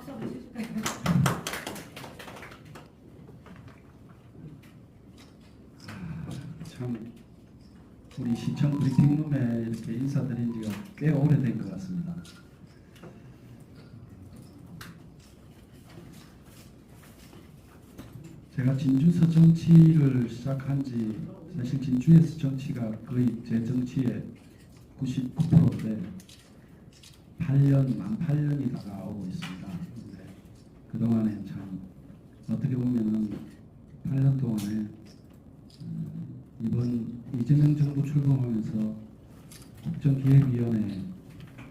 박수 한번 주실까요? 참 우리 시청 브리핑룸에 이렇게 인사드린 지가 꽤 오래된 것 같습니다. 제가 진주에서 정치를 시작한 지 사실 진주에서 정치가 거의 제 정치의 99%인데 8년, 만 8년이 다가오고 있습니다. 근데 그동안에 참 어떻게 보면은 8년 동안에 이번 이재명 정부 출범하면서 국정기획위원회에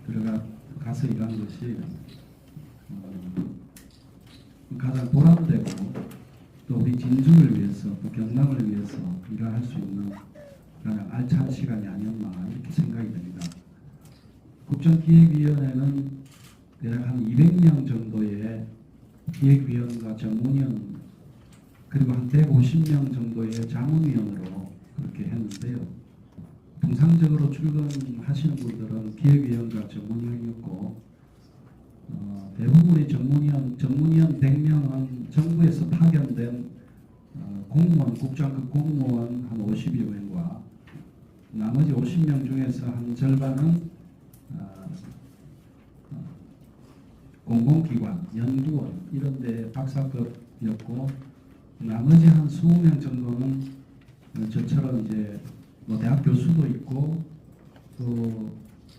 들어가서 일한 것이 가장 보람되고 또 우리 진주를 위해서 또 경남을 위해서 일을 할 수 있는 그런 알찬 시간이 아니었나 이렇게 생각이 됩니다. 국정기획위원회는 대략 한 200명 정도의 기획위원과 전문위원 그리고 한 150명 정도의 자문위원으로 그렇게 했는데요. 통상적으로 출근하시는 분들은 기획위원과 전문위원이었고 대부분의 전문위원 100명은 정부에서 파견된 공무원, 국장급 공무원 한 50여 명과 나머지 50명 중에서 한 절반은 공공기관, 연구원 이런 데 박사급이었고 나머지 한 20명 정도는 저처럼 이제 뭐 대학 교수도 있고 또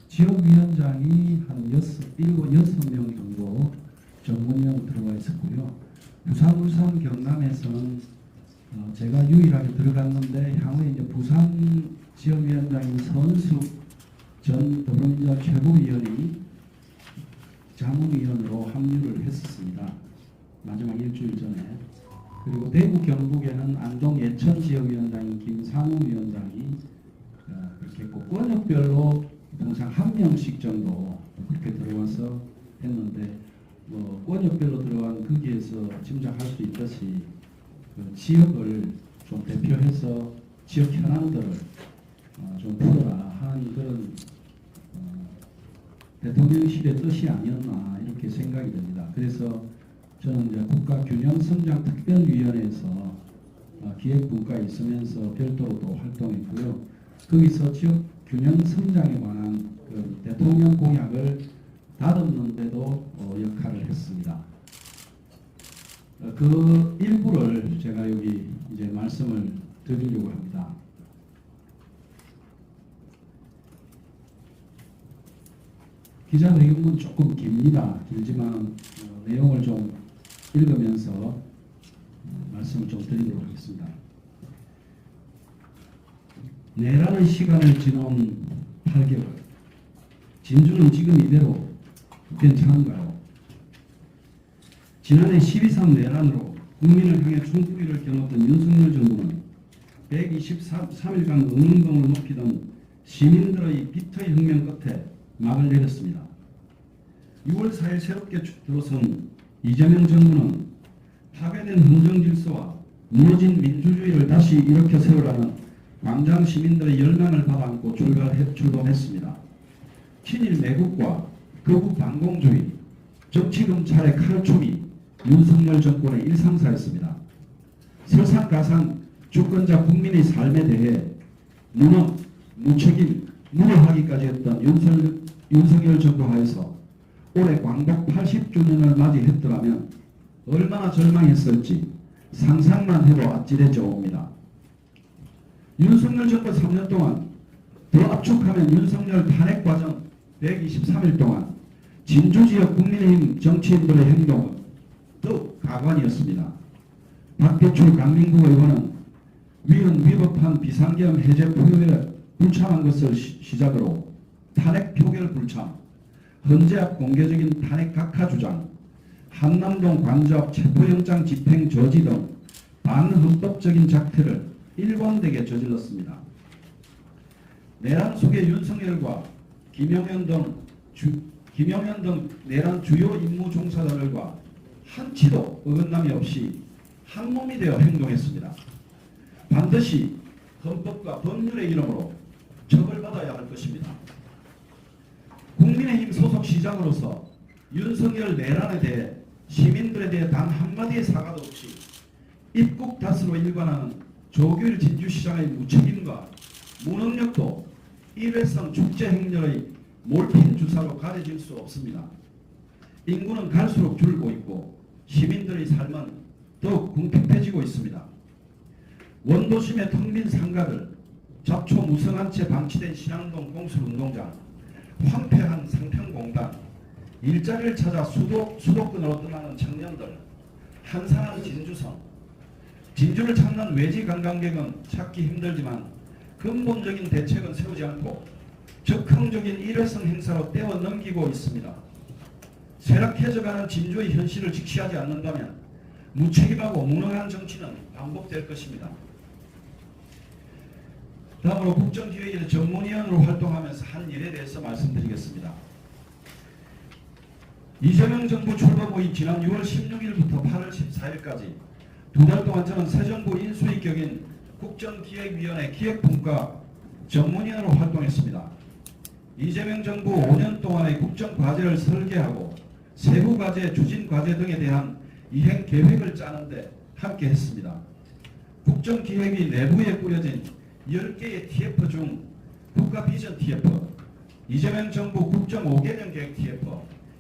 지역위원장이 한 6명 정도 전문위원 들어가 있었고요. 부산, 울산, 경남에서는 제가 유일하게 들어갔는데 향후에 이제 부산 지역위원장인 서은숙 전 더불어민주당 최고위원이 자문위원으로 합류를 했었습니다. 마지막 일주일 전에. 그리고 대구 경북에는 안동 예천 지역위원장인 김상우 위원장이 그렇게 했고 권역별로 통상 한 명씩 정도 그렇게 들어와서 했는데 뭐 권역별로 들어간 거기에서 짐작할 수 있듯이 그 지역을 좀 대표해서 지역 현안들을 좀 풀어라 하는 그런 대통령실의 뜻이 아니었나 이렇게 생각이 됩니다. 그래서 저는 이제 국가균형성장특별위원회에서 기획분과에 있으면서 별도로 또 활동했고요. 거기서 지역 균형 성장에 관한 그 대통령 공약을 다듬는데도 역할을 했습니다. 그 일부를 제가 여기 이제 말씀을 드리려고 합니다. 기자회견문 조금 깁니다. 길지만 내용을 좀 읽으면서 말씀을 좀 드리도록 하겠습니다. 내란의 시간을 지난 8개월. 진주는 지금 이대로 괜찮은가요? 지난해 12.3 내란으로 국민을 향해 총구리를 겨눴던 윤석열 정부는 123일간 의문동을 높이던 시민들의 비터의 혁명 끝에 막을 내렸습니다. 6월 4일 새롭게 들어선 이재명 정부는 파괴된 헌정질서와 무너진 민주주의를 다시 일으켜 세우라는 광장 시민들의 열망을 받아안고 출범했습니다. 친일 매국과 거부 반공주의, 정치검찰의 칼춤이 윤석열 정권의 일상사였습니다. 설상가상 주권자 국민의 삶에 대해 무능, 무책임, 무능하기까지 했던 윤석열 정부 하에서 올해 광복 80주년을 맞이했더라면 얼마나 절망했을지 상상만 해도 아찔해져 옵니다. 윤석열 정부 3년 동안 더 압축하면 윤석열 탄핵 과정 123일 동안 진주지역 국민의힘 정치인들의 행동은 더욱 가관이었습니다. 박대출 강민구 의원은 위헌 위법한 비상계엄 해제 포효에 불참한 것을 시작으로 탄핵 표결 불참, 헌재 앞 공개적인 탄핵 각하 주장, 한남동 관저 앞 체포영장 집행 저지 등 반헌법적인 작태를 일관되게 저질렀습니다. 내란 속의 윤석열과 김영현 등 내란 주요 임무 종사자들과 한치도 어긋남이 없이 한몸이 되어 행동했습니다. 반드시 헌법과 법률의 이름으로 처벌받아야 할 것입니다. 국민의힘 소속 시장으로서 윤석열 내란에 대해 시민들에 대해 단 한마디의 사과도 없이 입국 탓으로 일관하는 조규일 진주시장의 무책임과 무능력도 일회성 축제 행렬의 몰핀 주사로 가려질 수 없습니다. 인구는 갈수록 줄고 있고 시민들의 삶은 더욱 궁핍해지고 있습니다. 원도심의 텅 빈 상가들, 잡초 무성한 채 방치된 신앙동 공술운동장, 황폐한 상평공단, 일자리를 찾아 수도권으로 떠나는 청년들, 한산한 진주성, 진주를 찾는 외지 관광객은 찾기 힘들지만 근본적인 대책은 세우지 않고 적극적인 일회성 행사로 떼어 넘기고 있습니다. 쇠락해져가는 진주의 현실을 직시하지 않는다면 무책임하고 무능한 정치는 반복될 것입니다. 다음으로 국정기획위의 전문위원으로 활동하면서 한 일에 대해서 말씀드리겠습니다. 이재명 정부 출범 후인 지난 6월 16일부터 8월 14일까지 두 달 동안 저는 새 정부 인수위 격인 국정기획위원회 기획분과 전문위원으로 활동했습니다. 이재명 정부 5년 동안의 국정과제를 설계하고 세부과제, 추진과제 등에 대한 이행 계획을 짜는데 함께 했습니다. 국정기획위 내부에 꾸려진 10개의 TF 중 국가비전 TF, 이재명 정부 국정 5개년 계획 TF,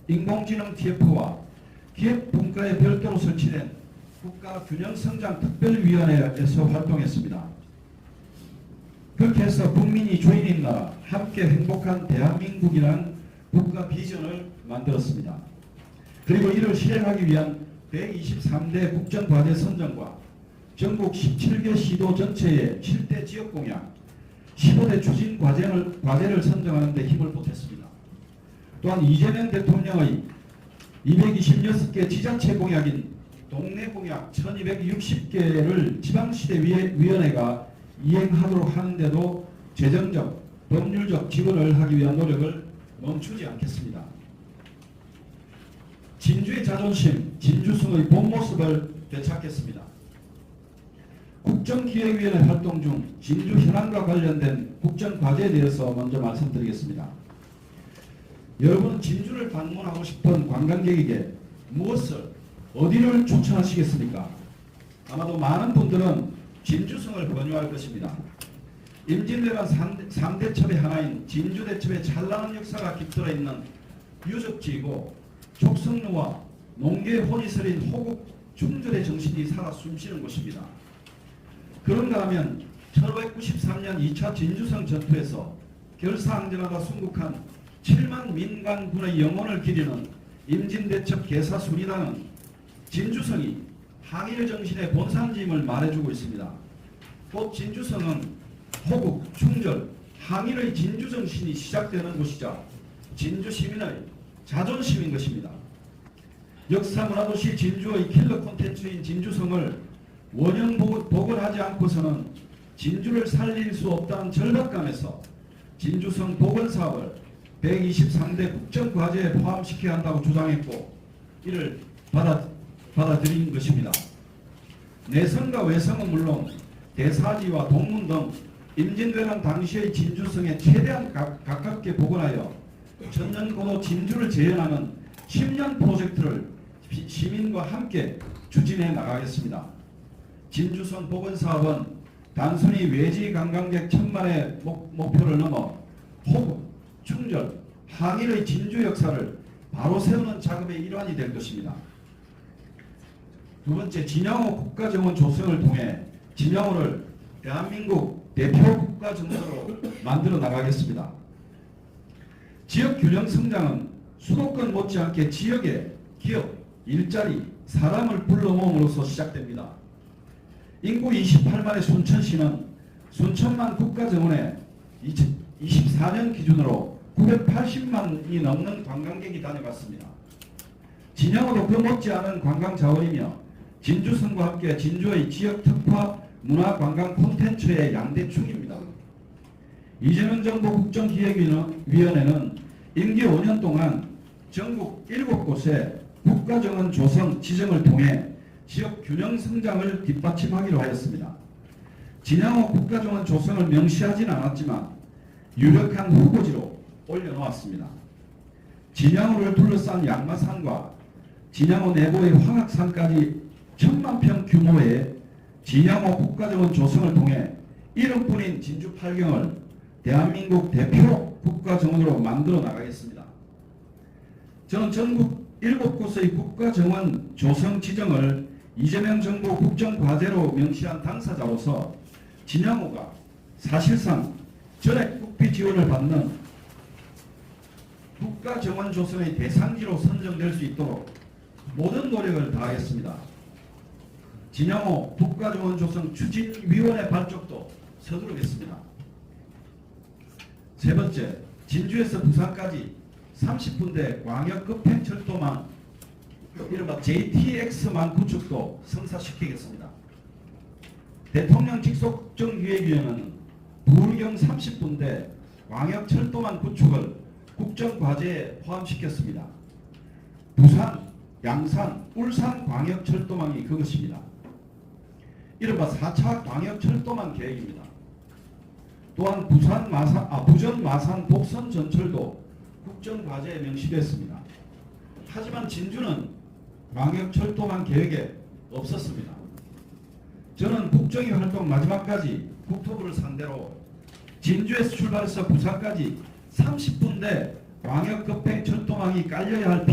인공지능 TF와 기획분과에 별도로 설치된 국가균형성장특별위원회에서 활동했습니다. 그렇게 해서 국민이 주인인 나라, 함께 행복한 대한민국이라는 국가비전을 만들었습니다. 그리고 이를 실행하기 위한 123대 국정과제 선정과 전국 17개 시도 전체의 7대 지역공약, 15대 추진과제를 선정하는 데 힘을 보탰습니다. 또한 이재명 대통령의 226개 지자체 공약인 동네 공약 1260개를 지방시대위원회가 이행하도록 하는데도 재정적, 법률적 지원을 하기 위한 노력을 멈추지 않겠습니다. 진주의 자존심, 진주성의 본 모습을 되찾겠습니다. 국정기획위원회 활동 중 진주 현안과 관련된 국정과제에 대해서 먼저 말씀드리겠습니다. 여러분은 진주를 방문하고 싶은 관광객에게 무엇을, 어디를 추천하시겠습니까? 아마도 많은 분들은 진주성을 권유할 것입니다. 임진왜란 3대 첩의 하나인 진주대첩의 찬란한 역사가 깃들어 있는 유적지이고 족성루와 농계의 혼이 서린 호국 충절의 정신이 살아 숨쉬는 곳입니다. 그런가 하면 1593년 2차 진주성 전투에서 결사항전하다 순국한 7만 민간군의 영혼을 기리는 임진대첩 개사순이라는 진주성이 항일 정신의 본산지임을 말해주고 있습니다. 곧 진주성은 호국, 충절, 항일의 진주정신이 시작되는 곳이자 진주 시민의 자존심인 것입니다. 역사문화도시 진주의 킬러 콘텐츠인 진주성을 원형 복원하지 않고서는 진주를 살릴 수 없다는 절박감에서 진주성 복원사업을 123대 국정과제에 포함시켜야 한다고 주장했고 이를 받아들인 것입니다. 내성과 외성은 물론 대사지와 동문 등 임진왜란 당시의 진주성에 최대한 가깝게 복원하여 천년고도 진주를 재현하는 10년 프로젝트를 시민과 함께 추진해 나가겠습니다. 진주성 복원사업은 단순히 외지 관광객 1000만의 목표를 넘어 호국, 충절, 항일의 진주 역사를 바로 세우는 작업의 일환이 될 것입니다. 두 번째, 진양호 국가정원 조성을 통해 진양호를 대한민국 대표 국가정원으로 만들어 나가겠습니다. 지역균형 성장은 수도권 못지않게 지역의 기업, 일자리, 사람을 불러 모음으로써 시작됩니다. 인구 28만의 순천시는 순천만 국가정원에 2024년 기준으로 980만이 넘는 관광객이 다녀갔습니다. 진양호도 그 못지않은 관광자원이며 진주성과 함께 진주의 지역 특화 문화관광 콘텐츠의 양대축입니다. 이재명 정부 국정기획위원회는 임기 5년 동안 전국 7곳에 국가정원 조성 지정을 통해 지역 균형 성장을 뒷받침하기로 하였습니다. 진양호 국가정원 조성을 명시하지는 않았지만 유력한 후보지로 올려놓았습니다. 진양호를 둘러싼 양마산과 진양호 내부의 황악산까지 1000만 평 규모의 진양호 국가정원 조성을 통해 이름뿐인 진주 8경을 대한민국 대표 국가정원으로 만들어 나가겠습니다. 저는 전국 7곳의 국가정원 조성 지정을 이재명 정부 국정과제로 명시한 당사자로서 진양호가 사실상 전액 국비 지원을 받는 국가정원 조성의 대상지로 선정될 수 있도록 모든 노력을 다하겠습니다. 진양호 국가정원 조성 추진위원회 발족도 서두르겠습니다. 세 번째, 진주에서 부산까지 30분대 광역급행철도망 이른바 JTX망 구축도 성사시키겠습니다. 대통령 직속정기획위원회는 부울경 30분대 광역철도망 구축을 국정과제에 포함시켰습니다. 부산, 양산, 울산 광역철도망이 그것입니다. 이른바 4차 광역철도망 계획입니다. 또한 부전, 마산, 복선 전철도 국정과제에 명시됐습니다. 하지만 진주는 광역철도망 계획에 없었습니다. 저는 국정의 활동 마지막까지 국토부를 상대로 진주에서 출발해서 부산까지 30분대 광역급행 철도망이 깔려야 할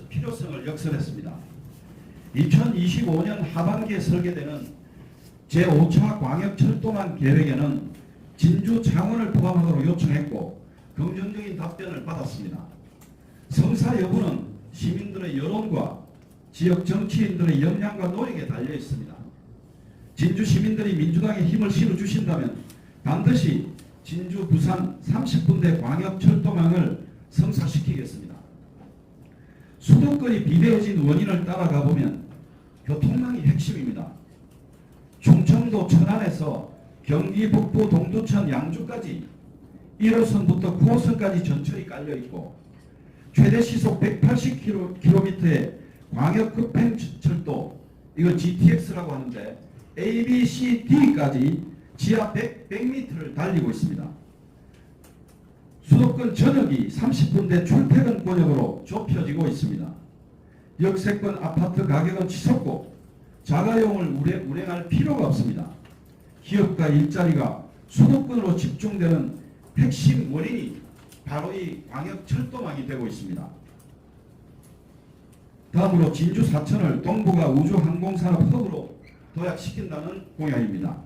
필요성을 역설했습니다. 2025년 하반기에 설계되는 제5차 광역철도망 계획에는 진주 창원을 포함하도록 요청했고 긍정적인 답변을 받았습니다. 성사 여부는 시민들의 여론과 지역 정치인들의 역량과 노력에 달려 있습니다. 진주 시민들이 민주당에 힘을 실어주신다면 반드시 진주 부산 30분대 광역철도망을 성사시키겠습니다. 수도권이 비대해진 원인을 따라가 보면 교통망이 핵심입니다. 충청도 천안에서 경기 북부 동두천 양주까지 1호선부터 9호선까지 전철이 깔려있고 최대 시속 180km의 광역급행철도, 이걸 GTX라고 하는데 A, B, C, D까지 지하 100m를 달리고 있습니다. 수도권 전역이 30분대 출퇴근 권역으로 좁혀지고 있습니다. 역세권 아파트 가격은 치솟고 자가용을 운행할 필요가 없습니다. 기업과 일자리가 수도권으로 집중되는 핵심 원인이 바로 이 광역철도망이 되고 있습니다. 다음으로 진주 사천을 동북아 우주항공산업 허브로 도약시킨다는 공약입니다.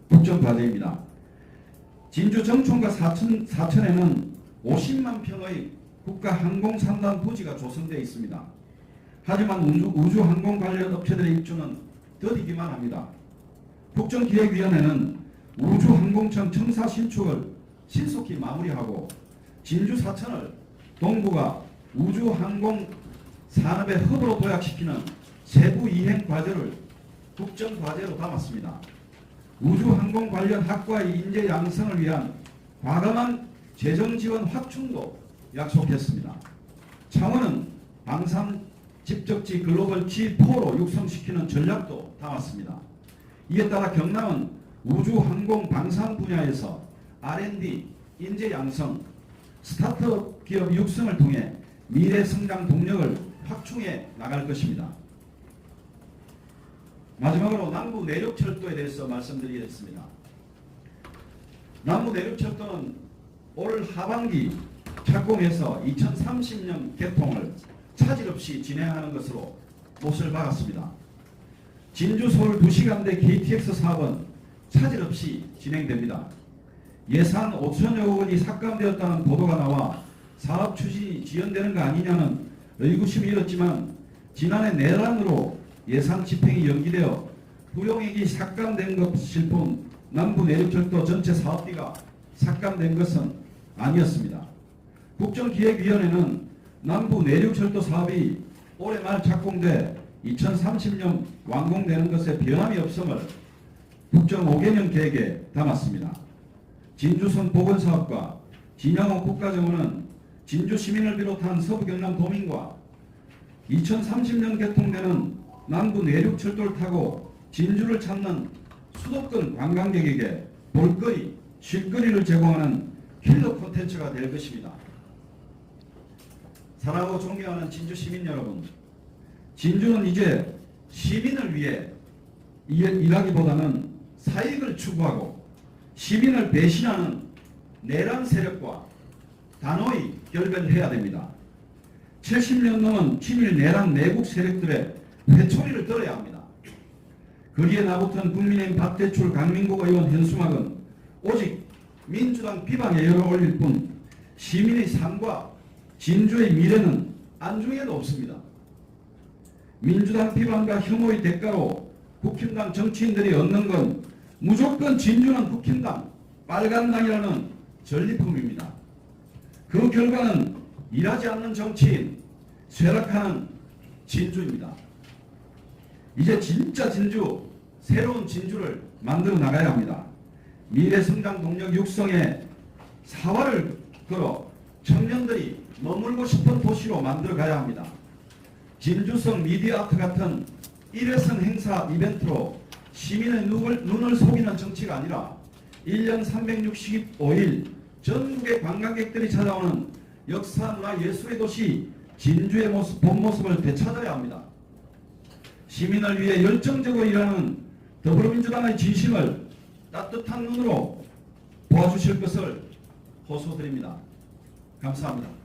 국정과제입니다. 진주 정촌과 사천에는 50만 평의 국가항공산단 부지가 조성되어 있습니다. 하지만 우주항공 관련 업체들의 입주는 더디기만 합니다. 국정기획위원회는 우주항공청 청사 신축을 신속히 마무리하고 진주 사천을 동북아 우주항공 산업의 허브로 도약시키는 세부 이행 과제를 국정과제로 담았습니다. 우주항공 관련 학과의 인재 양성을 위한 과감한 재정지원 확충도 약속했습니다. 창원은 방산 집적지 글로벌 G4로 육성시키는 전략도 담았습니다. 이에 따라 경남은 우주항공 방산 분야에서 R&D, 인재 양성, 스타트업 기업 육성을 통해 미래 성장 동력을 확충해 나갈 것입니다. 마지막으로 남부 내륙철도에 대해서 말씀드리겠습니다. 남부 내륙철도는 올 하반기 착공해서 2030년 개통을 차질 없이 진행하는 것으로 못을 박았습니다. 진주 서울 2시간대 KTX 사업은 차질 없이 진행됩니다. 예산 5천여 원이 삭감되었다는 보도가 나와 사업 추진이 지연되는 거 아니냐는 의구심이 일었지만 지난해 내란으로 예산 집행이 연기되어 부용액이 삭감된 것일 뿐 남부 내륙철도 전체 사업비가 삭감된 것은 아니었습니다. 국정기획위원회는 남부 내륙철도 사업이 올해 말 착공돼 2030년 완공되는 것에 변함이 없음을 국정 5개년 계획에 담았습니다. 진주선 보건사업과 진양호 국가정원은 진주 시민을 비롯한 서부 경남 도민과 2030년 개통되는 남부 내륙철도를 타고 진주를 찾는 수도권 관광객에게 볼거리, 쉴거리를 제공하는 킬러 콘텐츠가 될 것입니다. 사랑하고 존경하는 진주 시민 여러분, 진주는 이제 시민을 위해 일하기보다는 사익을 추구하고 시민을 배신하는 내란 세력과 단호히 결별해야 됩니다. 70년 넘은 친일 내란 내국 세력들의 회초리를 들어야 합니다. 거리에 나붙은 국민의힘 박대출 강민국 의원 현수막은 오직 민주당 비방에 열어올릴 뿐 시민의 삶과 진주의 미래는 안중에도 없습니다. 민주당 비방과 혐오의 대가로 국힘당 정치인들이 얻는 건 무조건 진주는 국힘당, 빨간당이라는 전리품입니다. 그 결과는 일하지 않는 정치인, 쇠락하는 진주입니다. 이제 진짜 진주, 새로운 진주를 만들어 나가야 합니다. 미래성장 동력 육성에 사활을 걸어 청년들이 머물고 싶은 도시로 만들어 가야 합니다. 진주성 미디어 아트 같은 일회성 행사 이벤트로 시민의 눈을 속이는 정치가 아니라 1년 365일 전국의 관광객들이 찾아오는 역사, 문화, 예술의 도시 진주의 본 모습을 되찾아야 합니다. 시민을 위해 열정적으로 일하는 더불어민주당의 진심을 따뜻한 눈으로 보아주실 것을 호소드립니다. 감사합니다.